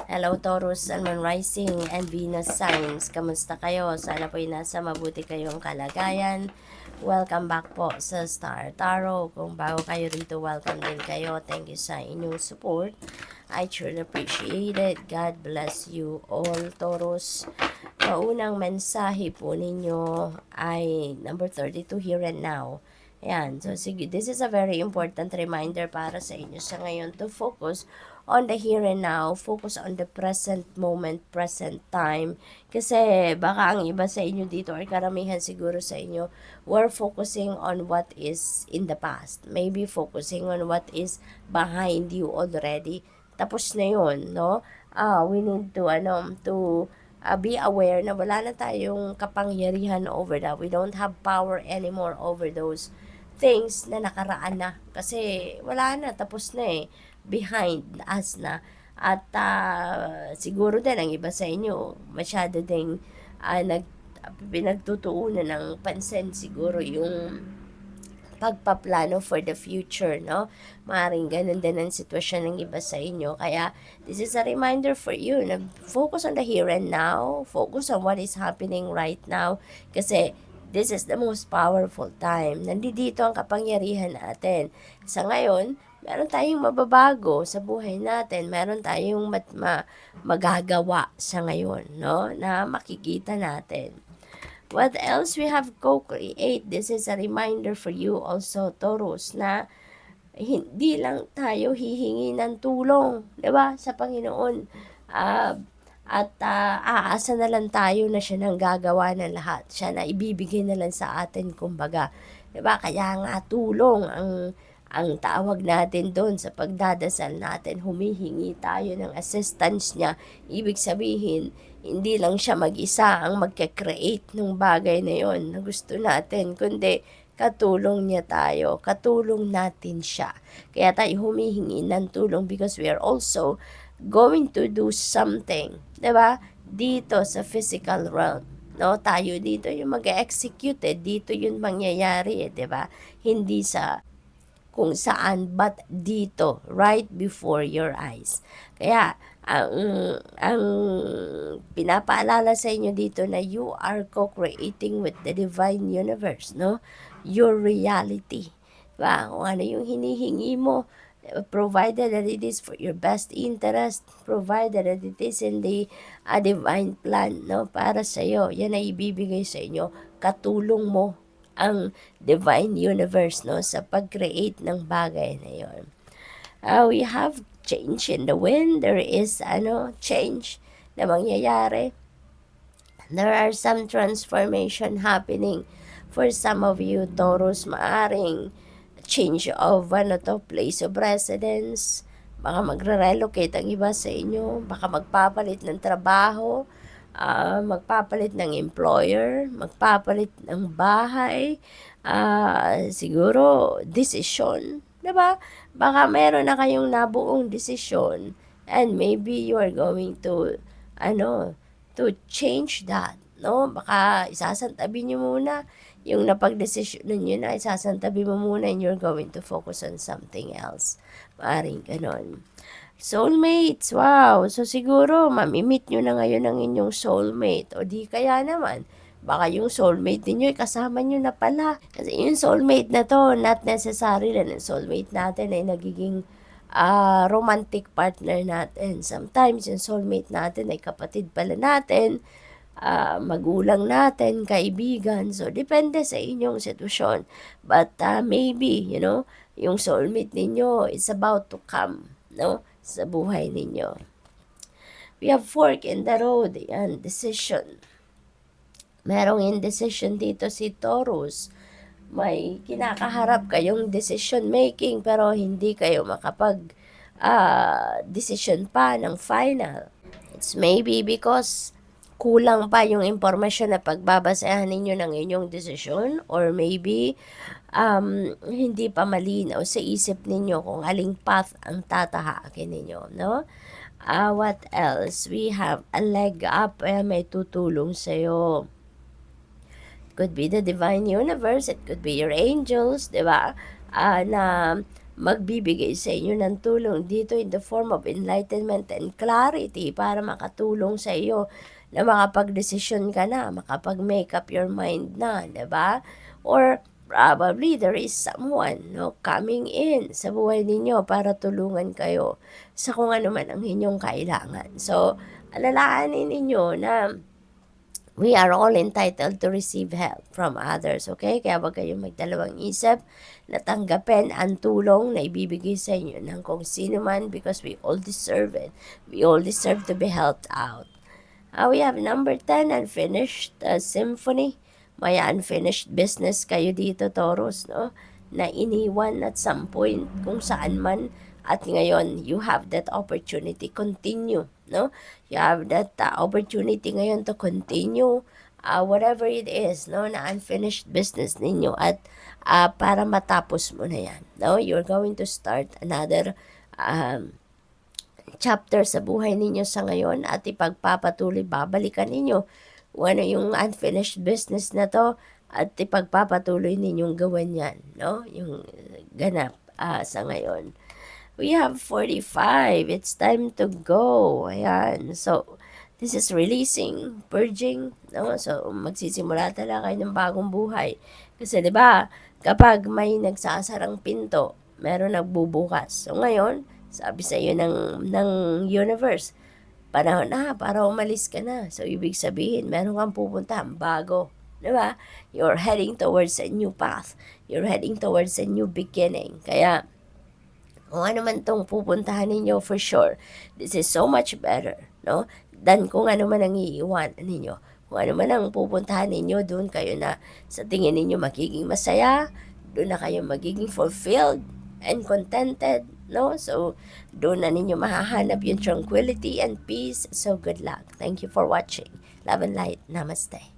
Hello Taurus, Sun, Moon, Rising, and Venus signs. Kamusta kayo? Sana po'y nasa mabuti kayong kalagayan. Welcome back po sa Star Tarot. Kung bago kayo rito, welcome din kayo. Thank you sa inyong support. I truly appreciate it. God bless you all, Taurus. Paunang mensahe po ninyo ay number 32, here and now. Ayan, so sige, this is a very important reminder para sa inyo sa ngayon to focus on the here and now, focus on the present moment, present time. Kasi baka ang iba sa inyo dito or karamihan siguro sa inyo, we're focusing on what is in the past. Maybe focusing on what is behind you already. Tapos na yun, no? We need to, be aware na wala na tayong kapangyarihan over that. We don't have power anymore over those things na nakaraan na. Kasi wala na, tapos na eh. Behind us na. At siguro din ang iba sa inyo, masyado ding pinagtutuunan ng pansin siguro yung pagpaplano for the future, no? Maaaring ganun din ang sitwasyon ng iba sa inyo. Kaya, this is a reminder for you na focus on the here and now, focus on what is happening right now, kasi this is the most powerful time. Nandito ang kapangyarihan natin. Sa ngayon, meron tayong mababago sa buhay natin. Meron tayong magagawa sa ngayon, no? Na makikita natin. What else we have co-create? This is a reminder for you also, Taurus, na hindi lang tayo hihingi ng tulong, 'di ba? Sa Panginoon. Aasa na lang tayo na siya nang gagawa ng lahat. Siya na ibibigay na lang sa atin, kumbaga. 'Di ba? Kaya nga tulong ang tawag natin doon sa pagdadasal natin, humihingi tayo ng assistance niya. Ibig sabihin, hindi lang siya mag-isa ang magka-create ng bagay na yon na gusto natin, kundi katulong niya tayo, katulong natin siya. Kaya tayo humihingi ng tulong because we are also going to do something, 'di ba? Dito sa physical realm. No, tayo dito yung mag-execute, dito yung mangyayari, 'di ba? Hindi sa kung saan, but dito, right before your eyes. Kaya, ang pinapaalala sa inyo dito na you are co-creating with the divine universe, no? Your reality. Diba? Kung ano yung hinihingi mo, provided that it is for your best interest, provided that it is in the divine plan, no? Para sa iyo, yan ay ibibigay sa inyo, katulong mo ang divine universe, no, sa pag-create ng bagay na yon. We have change in the wind. There is change na mangyayari. There are some transformation happening for some of you, Taurus. Maaring change of place of residence. Baka magre-relocate ang iba sa inyo. Baka magpapalit ng trabaho. Magpapalit ng employer, magpapalit ng bahay, siguro desisyon, 'di ba? Baka meron na kayong nabuong desisyon and maybe you are going to to change that, no? Baka isasantabi niyo muna yung napagdesisyonan niyo na, isasantabi mo muna and you're going to focus on something else. Maaring ganon. Soulmates, wow! So siguro, mamimit nyo na ngayon ang inyong soulmate. O di kaya naman, baka yung soulmate ninyo, kasama nyo na pala. Kasi yung soulmate na to, not necessary na yung soulmate natin ay nagiging romantic partner natin. Sometimes, yung soulmate natin ay kapatid pala natin, magulang natin, kaibigan. So, depende sa inyong sitwasyon. But maybe, yung soulmate ninyo is about to come, no? Sa buhay ninyo. We have fork in the road. Yan, decision. Merong indecision dito si Taurus. May kinakaharap kayong decision making pero hindi kayo makapag decision pa ng final. It's maybe because kulang pa yung impormasyon na pagbabasahan ninyo ng inyong desisyon, or maybe hindi pa malinaw sa isip ninyo kung aling path ang tatahakin ninyo, no? What else? We have a leg up, may tutulong sa'yo. It could be the divine universe, it could be your angels, di ba? Na magbibigay sa inyo ng tulong dito in the form of enlightenment and clarity para makatulong sa iyo na makapag-desisyon ka na, makapag-make up your mind na, 'di ba? Or probably there is someone coming in sa buhay ninyo para tulungan kayo sa kung ano man ang inyong kailangan. So, alalahanin ninyo na we are all entitled to receive help from others, okay? Kaya wag kayong magdalawang isip na tanggapin ang tulong na ibibigay sa inyo ng kung sino man because we all deserve it. We all deserve to be helped out. We have number 10, unfinished symphony. May unfinished business kayo dito, Taurus, no? Na iniwan at some point kung saan man. At ngayon, you have that opportunity. Continue, no? You have that opportunity ngayon to continue whatever it is, no? Na unfinished business ninyo. At para matapos mo na yan, no? You're going to start another chapter sa buhay ninyo sa ngayon at ipagpapatuloy, babalikan ninyo kung ano yung unfinished business na to at ipagpapatuloy ninyong gawan yan, no? Yung ganap sa ngayon. We have 45. It's time to go. Ayan. So, this is releasing, purging, no? So, magsisimula talaga kayo ng bagong buhay. Kasi, di ba, kapag may nagsasarang pinto, meron nagbubukas. So, ngayon, sabi sa iyo ng universe, panahon na para umalis ka na. So, ibig sabihin, meron kang pupuntahan bago. Diba? You're heading towards a new path. You're heading towards a new beginning. Kaya, kung ano man tong pupuntahan ninyo, for sure, this is so much better, no? Than kung ano man ang iiwanan ninyo. Kung ano man ang pupuntahan ninyo, doon kayo na sa tingin ninyo magiging masaya, doon na kayo magiging fulfilled and contented, no? So, doon na ninyo mahahanap yung tranquility and peace. So, good luck. Thank you for watching. Love and light. Namaste.